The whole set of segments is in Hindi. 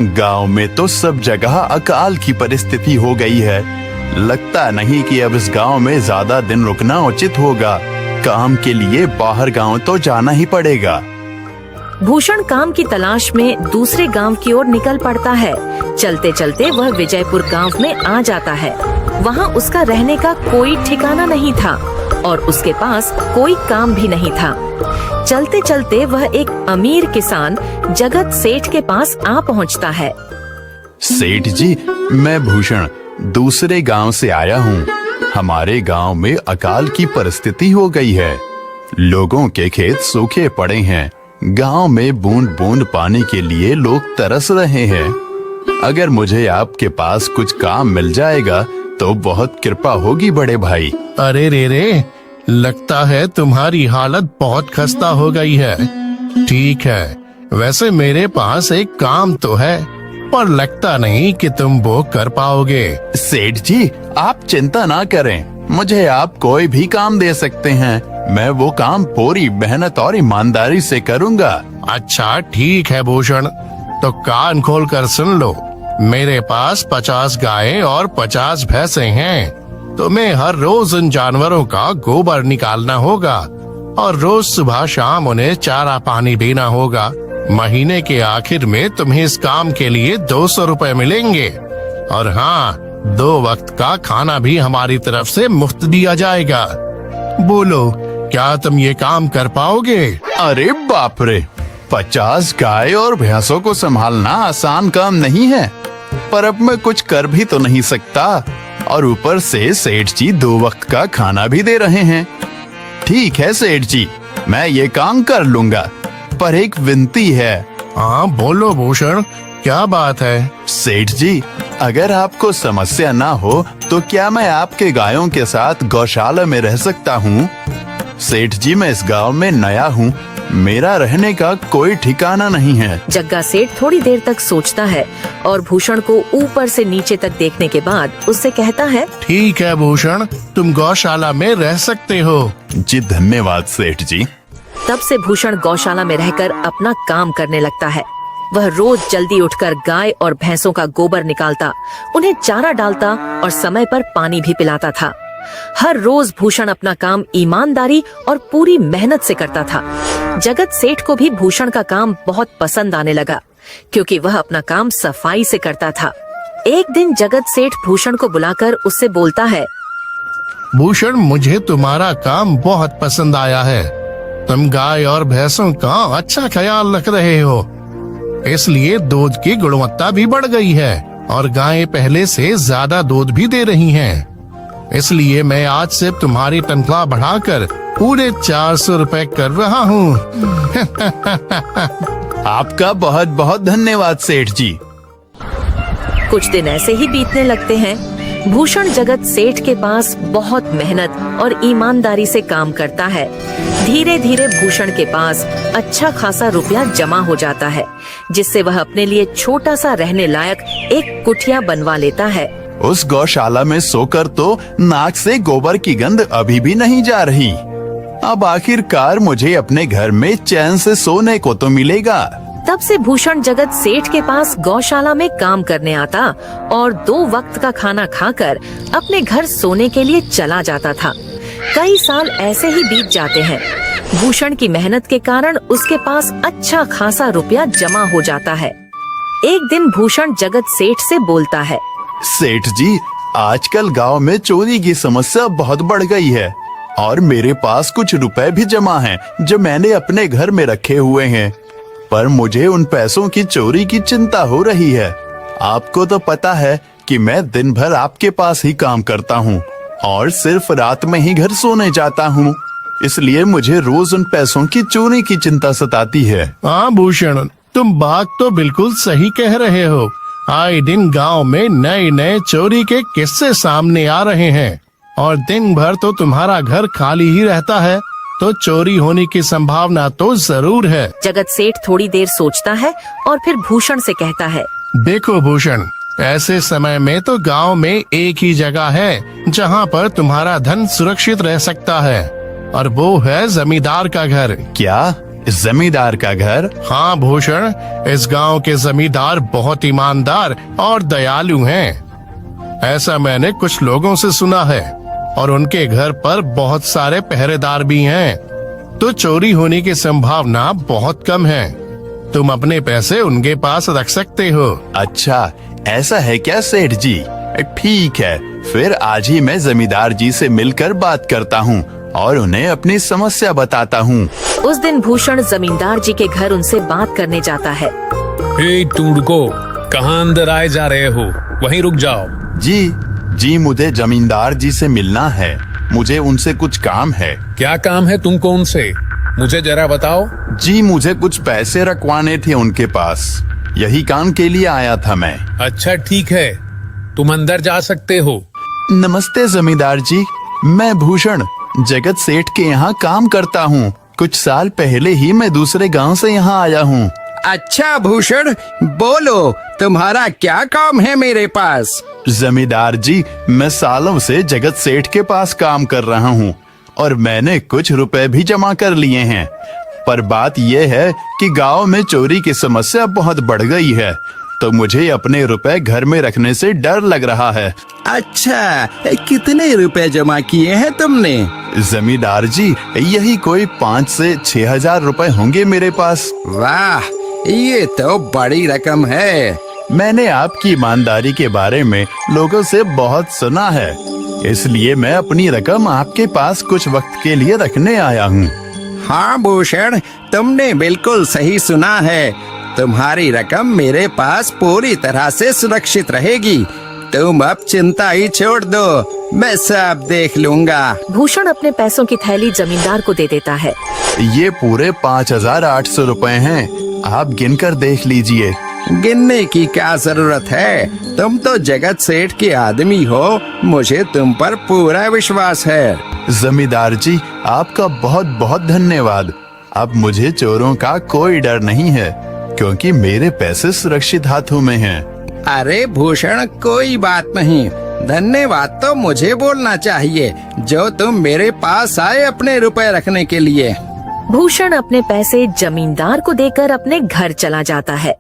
गांव में तो सब जगह अकाल की परिस्थिति हो गई है। लगता नहीं कि अब इस गांव में ज्यादा दिन रुकना उचित होगा। काम के लिए बाहर गांव तो जाना ही पड़ेगा। भूषण काम की तलाश में दूसरे गांव की ओर निकल पड़ता है। चलते चलते वह विजयपुर गांव में आ जाता है। वहां उसका रहने का कोई ठिकाना नहीं था और उसके पास कोई काम भी नहीं था। चलते चलते वह एक अमीर किसान जगत सेठ के पास आ पहुंचता है। सेठ जी, मैं भूषण दूसरे गांव से आया हूँ। हमारे गांव में अकाल की परिस्थिति हो गई है। लोगों के खेत सूखे पड़े हैं। गांव में बूंद बूंद पानी के लिए लोग तरस रहे हैं। अगर मुझे आपके पास कुछ काम मिल जाएगा तो बहुत कृपा होगी बड़े भाई। अरे रे, लगता है तुम्हारी हालत बहुत खस्ता हो गई है। ठीक है, वैसे मेरे पास एक काम तो है, पर लगता नहीं कि तुम वो कर पाओगे। सेठ जी, आप चिंता ना करें। मुझे आप कोई भी काम दे सकते हैं। मैं वो काम पूरी मेहनत और ईमानदारी से करूंगा। अच्छा ठीक है भूषण, तो कान खोल कर सुन लो। मेरे पास 50 गायें और 50 भैंसें हैं। तुम्हें हर रोज उन जानवरों का गोबर निकालना होगा और रोज सुबह शाम उन्हें चारा पानी देना होगा। महीने के आखिर में तुम्हें इस काम के लिए 200 रुपए मिलेंगे। और हाँ, 2 वक्त का खाना भी हमारी तरफ से मुफ्त दिया जाएगा। बोलो, क्या तुम ये काम कर पाओगे? अरे बाप रे, 50 गाय और भैंसों को संभालना आसान काम नहीं है। पर अब मैं कुछ कर भी तो नहीं सकता, और ऊपर से सेठ जी 2 वक्त का खाना भी दे रहे हैं। ठीक है सेठ जी, मैं ये काम कर लूंगा, पर एक विनती है। हाँ बोलो भूषण, क्या बात है? सेठ जी, अगर आपको समस्या ना हो तो क्या मैं आपके गायों के साथ गौशाला में रह सकता हूँ? सेठ जी, मैं इस गांव में नया हूँ। मेरा रहने का कोई ठिकाना नहीं है। जग्गा सेठ थोड़ी देर तक सोचता है और भूषण को ऊपर से नीचे तक देखने के बाद उससे कहता है, ठीक है भूषण, तुम गौशाला में रह सकते हो। जी धन्यवाद सेठ जी। तब से भूषण गौशाला में रहकर अपना काम करने लगता है। वह रोज जल्दी उठकर गाय और भैंसों का गोबर निकालता, उन्हें चारा डालता और समय पर पानी भी पिलाता था। हर रोज भूषण अपना काम ईमानदारी और पूरी मेहनत से करता था। जगत सेठ को भी भूषण का काम बहुत पसंद आने लगा, क्योंकि वह अपना काम सफाई से करता था। एक दिन जगत सेठ भूषण को बुलाकर उससे बोलता है, भूषण, मुझे तुम्हारा काम बहुत पसंद आया है। तुम गाय और भैंसों का अच्छा ख्याल रख रहे हो, इसलिए दूध की गुणवत्ता भी बढ़ गई है और गायें पहले से ज्यादा दूध भी दे रही हैं। इसलिए मैं आज से तुम्हारी तनख्वाह बढ़ाकर पूरे 400 रुपए कर रहा हूँ। आपका बहुत बहुत धन्यवाद सेठ जी। कुछ दिन ऐसे ही बीतने लगते हैं। भूषण जगत सेठ के पास बहुत मेहनत और ईमानदारी से काम करता है। धीरे धीरे भूषण के पास अच्छा खासा रुपया जमा हो जाता है, जिससे वह अपने लिए छोटा सा रहने लायक एक कुटिया बनवा लेता है। उस गौशाला में सोकर तो नाक से गोबर की गंध अभी भी नहीं जा रही। अब आखिरकार मुझे अपने घर में चैन से सोने को तो मिलेगा। तब से भूषण जगत सेठ के पास गौशाला में काम करने आता और 2 वक्त का खाना खाकर अपने घर सोने के लिए चला जाता था। कई साल ऐसे ही बीत जाते हैं। भूषण की मेहनत के कारण उसके पास अच्छा खासा रुपया जमा हो जाता है। एक दिन भूषण जगत सेठ से बोलता है, सेठ जी, आजकल गांव में चोरी की समस्या बहुत बढ़ गई है और मेरे पास कुछ रुपए भी जमा हैं जो मैंने अपने घर में रखे हुए हैं, पर मुझे उन पैसों की चोरी की चिंता हो रही है। आपको तो पता है कि मैं दिन भर आपके पास ही काम करता हूँ और सिर्फ रात में ही घर सोने जाता हूँ, इसलिए मुझे रोज उन पैसों की चोरी की चिंता सताती है। हाँ भूषण, तुम बात तो बिल्कुल सही कह रहे हो। आए दिन गांव में नए नए चोरी के किस्से सामने आ रहे हैं और दिन भर तो तुम्हारा घर खाली ही रहता है, तो चोरी होने की संभावना तो जरूर है। जगत सेठ थोड़ी देर सोचता है और फिर भूषण से कहता है, देखो भूषण, ऐसे समय में तो गांव में एक ही जगह है जहां पर तुम्हारा धन सुरक्षित रह सकता है, और वो है जमींदार का घर। क्या जमींदार का घर? हाँ भूषण, इस गांव के जमींदार बहुत ईमानदार और दयालु हैं। ऐसा मैंने कुछ लोगों से सुना है और उनके घर पर बहुत सारे पहरेदार भी हैं, तो चोरी होने की संभावना बहुत कम है। तुम अपने पैसे उनके पास रख सकते हो। अच्छा, ऐसा है क्या सेठ जी? ठीक है, फिर आज ही मैं जमींदार जी से मिलकर बात करता हूँ और उन्हें अपनी समस्या बताता हूँ। उस दिन भूषण जमींदार जी के घर उनसे बात करने जाता है। हे टूडको, कहाँ अंदर आए जा रहे हो? वहीं रुक जाओ। जी, मुझे जमींदार जी से मिलना है। मुझे उनसे कुछ काम है। क्या काम है तुमको उनसे? मुझे जरा बताओ। जी, मुझे कुछ पैसे रखवाने थे उनके पास, यही काम के लिए आया था मैं। अच्छा ठीक है, तुम अंदर जा सकते हो। नमस्ते जमींदार जी, मैं भूषण जगत सेठ के यहाँ काम करता हूँ। कुछ साल पहले ही मैं दूसरे गांव से यहाँ आया हूँ। अच्छा भूषण, बोलो तुम्हारा क्या काम है मेरे पास? जमींदार जी, मैं सालों से जगत सेठ के पास काम कर रहा हूँ और मैंने कुछ रुपए भी जमा कर लिए हैं। पर बात यह है कि गांव में चोरी की समस्या बहुत बढ़ गई है, तो मुझे अपने रुपए घर में रखने से डर लग रहा है। अच्छा, कितने रुपए जमा किए हैं तुमने? जमींदार जी, यही कोई 5 से 6 हजार रुपए होंगे मेरे पास। वाह, ये तो बड़ी रकम है। मैंने आपकी ईमानदारी के बारे में लोगों से बहुत सुना है, इसलिए मैं अपनी रकम आपके पास कुछ वक्त के लिए रखने आया हूँ। हाँ भूषण, तुमने बिल्कुल सही सुना है। तुम्हारी रकम मेरे पास पूरी तरह से सुरक्षित रहेगी। तुम अब चिंता ही छोड़ दो, मैं सब देख लूंगा। भूषण अपने पैसों की थैली जमींदार को दे देता है। ये पूरे 5,800 रुपए हैं, आप गिनकर देख लीजिए। गिनने की क्या जरूरत है? तुम तो जगत सेठ के आदमी हो, मुझे तुम पर पूरा विश्वास है। जमींदार जी, आपका बहुत बहुत धन्यवाद। अब मुझे चोरों का कोई डर नहीं है, क्योंकि मेरे पैसे सुरक्षित हाथों में हैं। अरे भूषण, कोई बात नहीं, धन्यवाद तो मुझे बोलना चाहिए, जो तुम मेरे पास आए अपने रुपए रखने के लिए। भूषण अपने पैसे जमींदार को देकर अपने घर चला जाता है।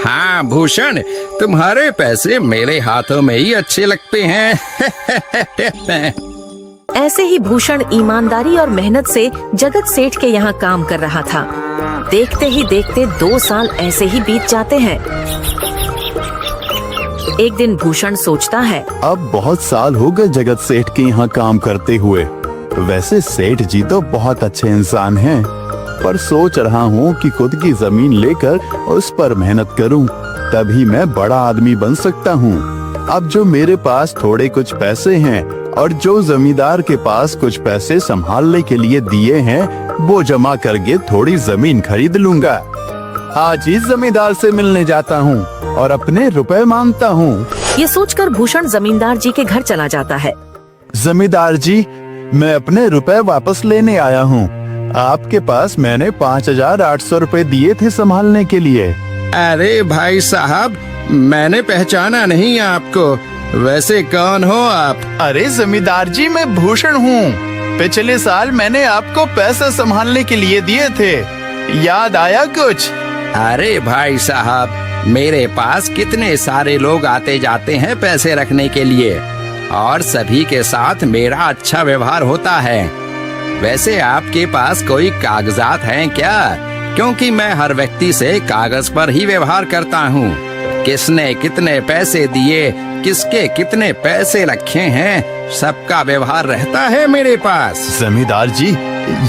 हाँ भूषण, तुम्हारे पैसे मेरे हाथों में ही अच्छे लगते हैं। ऐसे ही भूषण ईमानदारी और मेहनत से जगत सेठ के यहाँ काम कर रहा था। देखते ही देखते 2 साल ऐसे ही बीत जाते हैं। एक दिन भूषण सोचता है, अब बहुत साल हो गए जगत सेठ के यहाँ काम करते हुए। वैसे सेठ जी तो बहुत अच्छे इंसान हैं, पर सोच रहा हूँ कि खुद की जमीन लेकर उस पर मेहनत करूँ, तभी मैं बड़ा आदमी बन सकता हूँ। अब जो मेरे पास थोड़े कुछ पैसे हैं और जो जमींदार के पास कुछ पैसे संभालने के लिए दिए हैं, वो जमा करके थोड़ी जमीन खरीद लूंगा। आज ही जमींदार से मिलने जाता हूँ और अपने रुपए मांगता हूँ। ये सोचकर भूषण जमींदार जी के घर चला जाता है। जमींदार जी, मैं अपने रुपए वापस लेने आया हूँ। आपके पास मैंने 5,800 रुपए दिए थे संभालने के लिए। अरे भाई साहब, मैंने पहचाना नहीं आपको। वैसे कौन हो आप? अरे जमींदार जी, मैं भूषण हूँ। पिछले साल मैंने आपको पैसे संभालने के लिए दिए थे, याद आया कुछ? अरे भाई साहब, मेरे पास कितने सारे लोग आते जाते हैं पैसे रखने के लिए, और सभी के साथ मेरा अच्छा व्यवहार होता है। वैसे आपके पास कोई कागजात हैं क्या? क्योंकि मैं हर व्यक्ति से कागज पर ही व्यवहार करता हूँ। किसने कितने पैसे दिए, किसके कितने पैसे रखे हैं, सबका व्यवहार रहता है मेरे पास। जमींदार जी,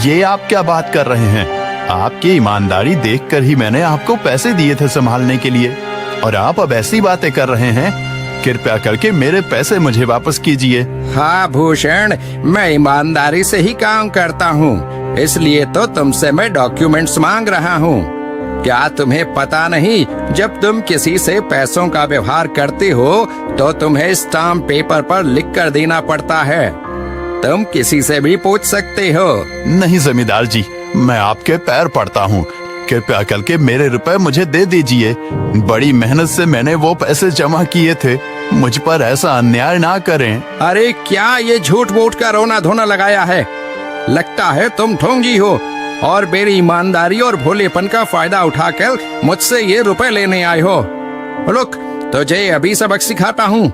ये आप क्या बात कर रहे हैं? आपकी ईमानदारी देखकर ही मैंने आपको पैसे दिए थे संभालने के लिए, और आप अब ऐसी बातें कर रहे हैं। कृपया करके मेरे पैसे मुझे वापस कीजिए। हाँ भूषण, मैं ईमानदारी से ही काम करता हूँ, इसलिए तो तुमसे मैं डॉक्यूमेंट्स मांग रहा हूँ। क्या तुम्हें पता नहीं, जब तुम किसी से पैसों का व्यवहार करते हो तो तुम्हें स्टाम्प पेपर पर लिख कर देना पड़ता है। तुम किसी से भी पूछ सकते हो। नहीं जमींदार जी, मैं आपके पैर पड़ता हूँ, कृपया करके मेरे रुपए मुझे दे दीजिए। बड़ी मेहनत से मैंने वो पैसे जमा किए थे, मुझ पर ऐसा अन्याय ना करें। अरे क्या ये झूठ मूठ का रोना धोना लगाया है? लगता है तुम ढोंगी हो और मेरी ईमानदारी और भोलेपन का फायदा उठाकर मुझसे ये रुपए लेने आए हो। रुक, तुझे अभी सबक सिखाता हूँ।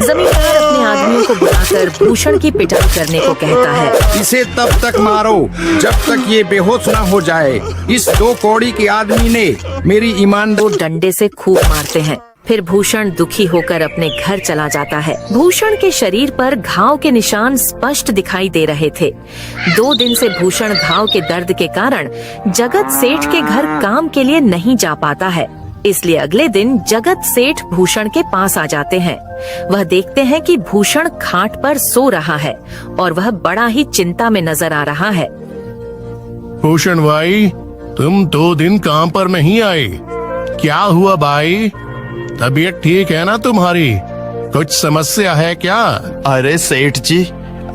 जमींदार अपने आदमियों को बुलाकर भूषण की पिटाई करने को कहता है। इसे तब तक मारो जब तक ये बेहोश ना हो जाए। इस 2 कौड़ी के आदमी ने मेरी ईमानदारी वो डंडे से खूब मारते हैं। फिर भूषण दुखी होकर अपने घर चला जाता है। भूषण के शरीर पर घाव के निशान स्पष्ट दिखाई दे रहे थे। 2 दिन से भूषण घाव के दर्द के कारण जगत सेठ के घर काम के लिए नहीं जा पाता है। इसलिए अगले दिन जगत सेठ भूषण के पास आ जाते हैं। वह देखते हैं कि भूषण खाट पर सो रहा है और वह बड़ा ही चिंता में नजर आ रहा है। भूषण भाई, तुम 2 दिन काम पर नहीं आए, क्या हुआ भाई? तबीयत ठीक है ना तुम्हारी? कुछ समस्या है क्या? अरे सेठ जी,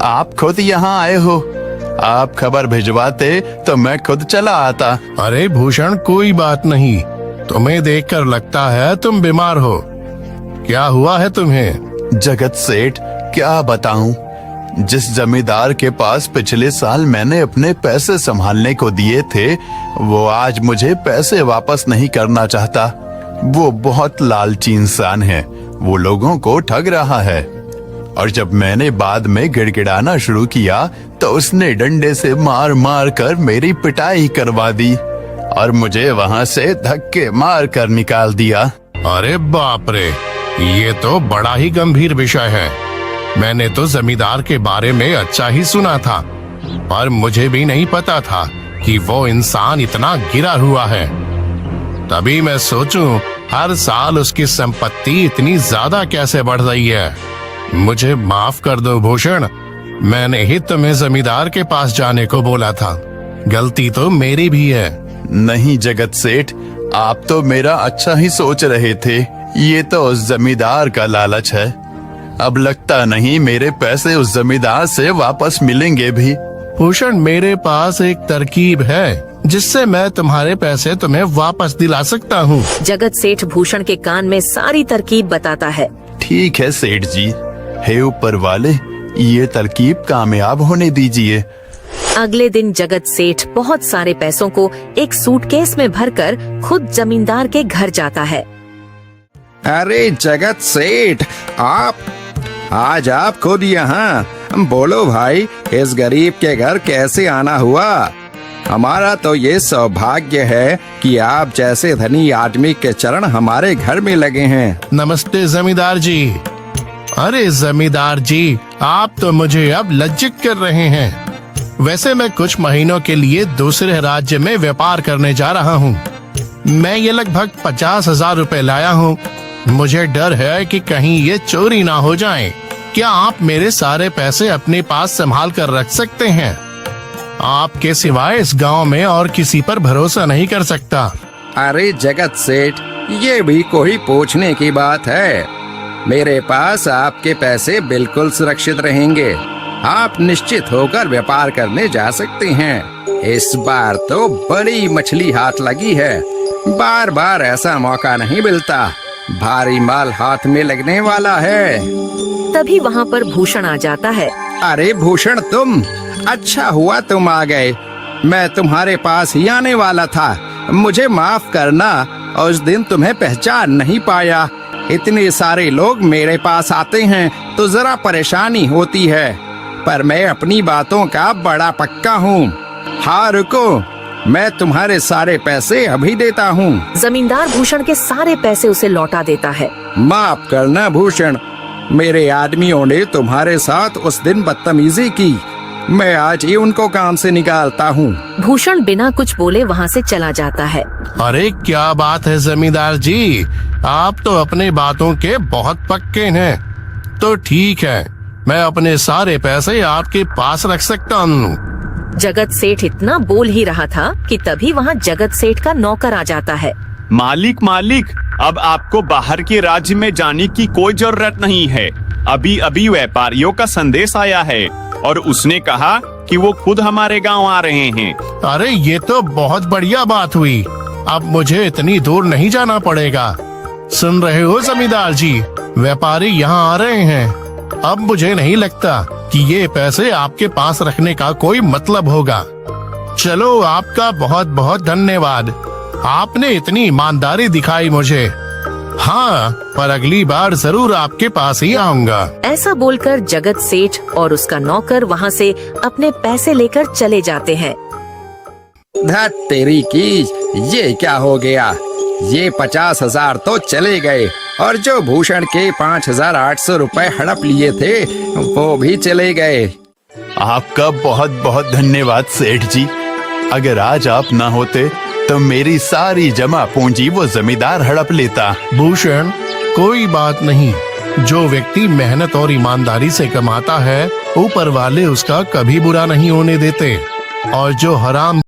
आप खुद यहाँ आए हो। आप खबर भिजवाते तो मैं खुद चला आता। अरे भूषण, कोई बात नहीं, तुम्हें देखकर लगता है तुम बीमार हो। क्या हुआ है तुम्हें? जगत सेठ, क्या बताऊं, जिस जमींदार के पास पिछले साल मैंने अपने पैसे संभालने को दिए थे, वो आज मुझे पैसे वापस नहीं करना चाहता। वो बहुत लालची इंसान है, वो लोगों को ठग रहा है। और जब मैंने बाद में गिड़गिड़ाना शुरू किया तो उसने डंडे से मार मार कर मेरी पिटाई करवा दी और मुझे वहाँ से धक्के मार कर निकाल दिया। अरे बाप रे, ये तो बड़ा ही गंभीर विषय है। मैंने तो जमींदार के बारे में अच्छा ही सुना था, पर मुझे भी नहीं पता था कि वो इंसान इतना गिरा हुआ है। तभी मैं सोचूं, हर साल उसकी संपत्ति इतनी ज्यादा कैसे बढ़ रही है। मुझे माफ कर दो भूषण, मैंने ही तुम्हें जमींदार के पास जाने को बोला था। गलती तो मेरी भी है। नहीं जगत सेठ, आप तो मेरा अच्छा ही सोच रहे थे। ये तो उस जमींदार का लालच है। अब लगता नहीं मेरे पैसे उस जमींदार से वापस मिलेंगे भी। भूषण, मेरे पास एक तरकीब है जिससे मैं तुम्हारे पैसे तुम्हें वापस दिला सकता हूँ। जगत सेठ भूषण के कान में सारी तरकीब बताता है। ठीक है सेठ जी, हे ऊपर वाले, ये तरकीब कामयाब होने दीजिए। अगले दिन जगत सेठ बहुत सारे पैसों को एक सूटकेस में भरकर खुद जमींदार के घर जाता है। अरे जगत सेठ, आज आप खुद यहाँ? बोलो भाई, इस गरीब के घर कैसे आना हुआ? हमारा तो ये सौभाग्य है कि आप जैसे धनी आदमी के चरण हमारे घर में लगे हैं। नमस्ते जमींदार जी। अरे जमींदार जी, आप तो मुझे अब लज्जित कर रहे हैं। वैसे मैं कुछ महीनों के लिए दूसरे राज्य में व्यापार करने जा रहा हूँ। मैं ये लगभग 50,000 रुपए लाया हूँ। मुझे डर है कि कहीं ये चोरी ना हो जाए। क्या आप मेरे सारे पैसे अपने पास संभाल कर रख सकते हैं? आपके सिवाय इस गांव में और किसी पर भरोसा नहीं कर सकता। अरे जगत सेठ, ये भी कोई पूछने की बात है? मेरे पास आपके पैसे बिल्कुल सुरक्षित रहेंगे। आप निश्चित होकर व्यापार करने जा सकते हैं। इस बार तो बड़ी मछली हाथ लगी है। बार बार ऐसा मौका नहीं मिलता। भारी माल हाथ में लगने वाला है। तभी वहाँ पर भूषण आ जाता है। अरे भूषण, तुम? अच्छा हुआ तुम आ गए। मैं तुम्हारे पास ही आने वाला था। मुझे माफ करना, उस दिन तुम्हें पहचान नहीं पाया। इतने सारे लोग मेरे पास आते हैं तो जरा परेशानी होती है, पर मैं अपनी बातों का बड़ा पक्का हूँ। हाँ रुको, मैं तुम्हारे सारे पैसे अभी देता हूँ। जमींदार भूषण के सारे पैसे उसे लौटा देता है। माफ करना भूषण, मेरे आदमियों ने तुम्हारे साथ उस दिन बदतमीजी की। मैं आज ही उनको काम से निकालता हूँ। भूषण बिना कुछ बोले वहाँ से चला जाता है। अरे क्या बात है जमींदार जी, आप तो अपने बातों के बहुत पक्के हैं। तो ठीक है, मैं अपने सारे पैसे आपके पास रख सकता हूँ। जगत सेठ इतना बोल ही रहा था कि तभी वहाँ जगत सेठ का नौकर आ जाता है। मालिक, अब आपको बाहर के राज्य में जाने की कोई जरूरत नहीं है। अभी अभी व्यापारियों का संदेश आया है और उसने कहा कि वो खुद हमारे गांव आ रहे हैं। अरे ये तो बहुत बढ़िया बात हुई। अब मुझे इतनी दूर नहीं जाना पड़ेगा। सुन रहे हो जमींदार जी, व्यापारी यहाँ आ रहे हैं। अब मुझे नहीं लगता कि ये पैसे आपके पास रखने का कोई मतलब होगा। चलो, आपका बहुत बहुत धन्यवाद। आपने इतनी ईमानदारी दिखाई मुझे। हाँ, पर अगली बार जरूर आपके पास ही आऊंगा। ऐसा बोलकर जगत सेठ और उसका नौकर वहाँ से अपने पैसे लेकर चले जाते हैं। धत तेरी की, ये क्या हो गया? ये 50,000 तो चले गए और जो भूषण के 5,800 रुपए हड़प लिए थे वो भी चले गए। आपका बहुत बहुत धन्यवाद सेठ जी। अगर आज आप ना होते तो मेरी सारी जमा पूंजी वो जमींदार हड़प लेता। भूषण, कोई बात नहीं। जो व्यक्ति मेहनत और ईमानदारी से कमाता है, ऊपर वाले उसका कभी बुरा नहीं होने देते। और जो हराम